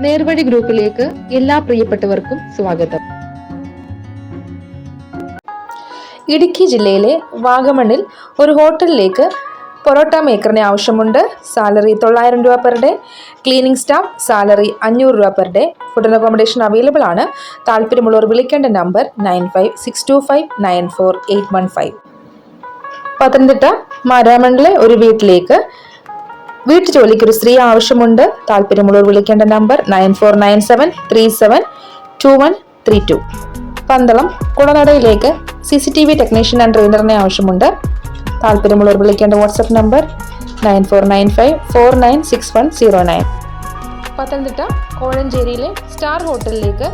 നേർവഴി ഗ്രൂപ്പിലേക്ക് എല്ലാ പ്രിയപ്പെട്ടവർക്കും സ്വാഗതം. ഇടുക്കി ജില്ലയിലെ വാഗമണ്ണിൽ ഒരു ഹോട്ടലിലേക്ക് പൊറോട്ട മേക്കറിന് ആവശ്യമുണ്ട്. സാലറി 900 രൂപ per day. Cleaning staff salary 500 രൂപ per day. Food and accommodation available ആണ്. താല്പര്യമുള്ളവർ വിളിക്കേണ്ട നമ്പർ 9562594815. പത്തനംതിട്ട മാരാമണ്ണിലെ ഒരു വീട്ടിലേക്ക് വീട്ടുജോലിക്ക് ഒരു സ്ത്രീ ആവശ്യമുണ്ട്. താല്പര്യമുള്ളവർ വിളിക്കേണ്ട നമ്പർ 9497372132. പന്തളം കുളനടയിലേക്ക് CCTV ടെക്നീഷ്യൻ ആൻഡ് ട്രെയിനറിനെ ആവശ്യമുണ്ട്. താല്പര്യമുള്ളവർ വിളിക്കേണ്ട വാട്സ്ആപ്പ് നമ്പർ 9495496109. പത്തനംതിട്ട കോഴഞ്ചേരിയിലെ സ്റ്റാർ ഹോട്ടലിലേക്ക്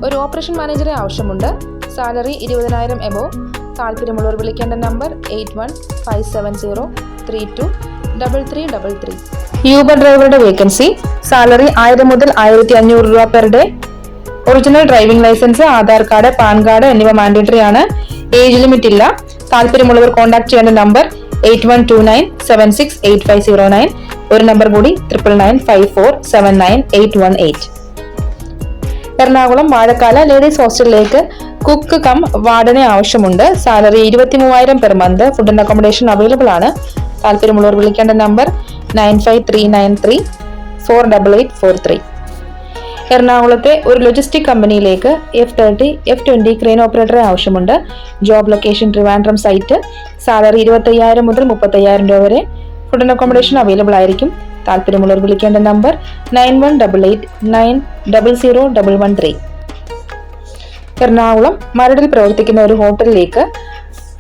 ഒരു ഓപ്പറേഷൻ മാനേജറെ ആവശ്യമുണ്ട്. Salary 20,000 above. താല്പര്യമുള്ളവർ വിളിക്കേണ്ട നമ്പർ 8157032333. യൂബർ ഡ്രൈവറുടെ വേക്കൻസി. സാലറി 1000 മുതൽ 1500 രൂപ per day. Original driving licence, Aadhaar card, PAN card എന്നിവ മാൻഡേറ്ററി ആണ്. ഏജ് ലിമിറ്റ് ഇല്ല. താല്പര്യമുള്ളവർ കോൺടാക്ട് ചെയ്യേണ്ട നമ്പർ 8129768509. ഒരു നമ്പർ കൂടി 9995479818. എറണാകുളം വാഴക്കാല ലേഡീസ് ഹോസ്റ്റലിലേക്ക് കുക്ക് കം വാർഡനെ ആവശ്യമുണ്ട്. Salary 23,000 per month. Food and accommodation available ആണ്. താല്പര്യമുള്ളവർ വിളിക്കേണ്ട നമ്പർ 9539348843. എറണാകുളത്തെ ഒരു ലോജിസ്റ്റിക് കമ്പനിയിലേക്ക് F30, F20 ക്രെയിൻ ഓപ്പറേറ്ററെ ആവശ്യമുണ്ട്. Job location Trivandrum site. Salary 25,000 മുതൽ 30,000 രൂപ വരെ. ഫുഡ് ആൻഡ് അക്കോമഡേഷൻ അവൈലബിൾ ആയിരിക്കും. താല്പര്യമുള്ളവർ വിളിക്കേണ്ട നമ്പർ 9188900113. എറണാകുളം മരടിൽ പ്രവർത്തിക്കുന്ന ഒരു ഹോട്ടലിലേക്ക്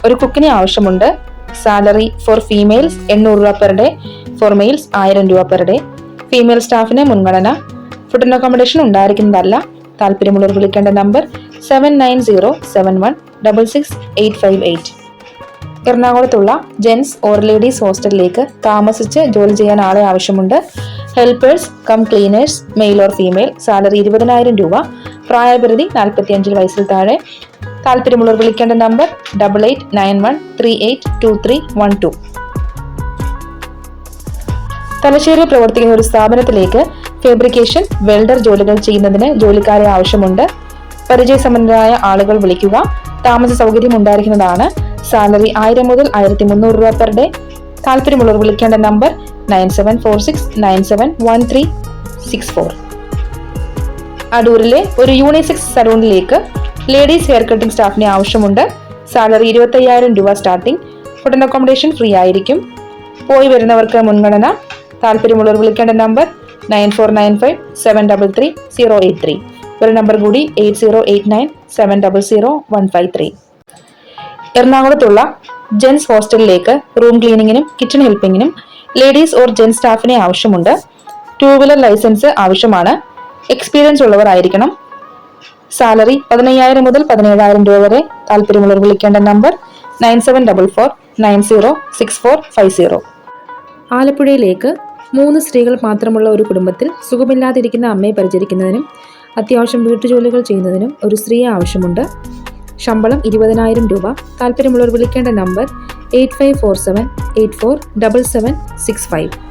ഒരു കുക്കിനെ ആവശ്യമുണ്ട്. സാലറി ഫോർ ഫീമെയിൽസ് 800 രൂപ പെർ ഡേ. ഫോർ മെയിൽസ് 1000 രൂപ പെർ ഡേ. ഫീമെയിൽ സ്റ്റാഫിന് മുൻഗണന. ഫുഡ് ആൻഡ് അക്കോമഡേഷൻ ഉണ്ടായിരിക്കുന്നതല്ല. താല്പര്യമുള്ളവർ വിളിക്കേണ്ട നമ്പർ 7907166858. എറണാകുളത്തുള്ള ജെൻസ് ഓർ ലേഡീസ് ഹോസ്റ്റലിലേക്ക് താമസിച്ച് ജോലി ചെയ്യാൻ ആളെ ആവശ്യമുണ്ട്. Helpers cum cleaners male or female. Salary 20,000 രൂപ. പ്രായപരിധി 45 വയസ്സിൽ താഴെ. താല്പര്യമുള്ളവർ വിളിക്കേണ്ട നമ്പർ 8891382312. തലശ്ശേരിയിൽ പ്രവർത്തിക്കുന്ന ഒരു സ്ഥാപനത്തിലേക്ക് ഫാബ്രിക്കേഷൻ, വെൽഡർ ജോലികൾ ചെയ്യുന്നതിന് ജോലിക്കാരെ ആവശ്യമുണ്ട്. പരിചയസമ്പന്നരായ ആളുകൾ വിളിക്കുക. താമസ സൗകര്യം ഉണ്ടായിരിക്കുന്നതാണ്. സാലറി 1000 മുതൽ 1300 രൂപ പെർ ഡേ. താല്പര്യമുള്ളവർ വിളിക്കേണ്ട നമ്പർ 9746971364. അടൂരിലെ ഒരു യൂണിസെക്സ് സലൂണിലേക്ക് ലേഡീസ് ഹെയർ കട്ടിംഗ് സ്റ്റാഫിനെ ആവശ്യമുണ്ട്. സാലറി 25,000 രൂപ starting. Food and accommodation free ആയിരിക്കും. പോയി വരുന്നവർക്ക് മുൻഗണന. താല്പര്യമുള്ളവർ വിളിക്കേണ്ട നമ്പർ 9495733083. ഒരു നമ്പർ കൂടി 8089700153. എറണാകുളത്തുള്ള ജെൻസ് ഹോസ്റ്റലിലേക്ക് റൂം ക്ലീനിങ്ങിനും കിച്ചൺ ഹെൽപ്പിങ്ങിനും ലേഡീസ് ഓർ ജെൻസ് സ്റ്റാഫിനെ ആവശ്യമുണ്ട്. 2 വീലർ ലൈസൻസ് ആവശ്യമാണ്. എക്സ്പീരിയൻസ് ഉള്ളവർ ആയിരിക്കണം. സാലറി 15,000 മുതൽ 17,000 രൂപ വരെ. താല്പര്യമുള്ളവർ വിളിക്കേണ്ട നമ്പർ 9744906450. ആലപ്പുഴയിലേക്ക് 3 സ്ത്രീകൾ മാത്രമുള്ള ഒരു കുടുംബത്തിൽ സുഖമില്ലാതിരിക്കുന്ന അമ്മയെ പരിചരിക്കുന്നതിനും അത്യാവശ്യം വീട്ടുജോലികൾ ചെയ്യുന്നതിനും ഒരു സ്ത്രീയെ ആവശ്യമുണ്ട്. ശമ്പളം 20,000 രൂപ. താല്പര്യമുള്ളവർ വിളിക്കേണ്ട നമ്പർ 8547847765.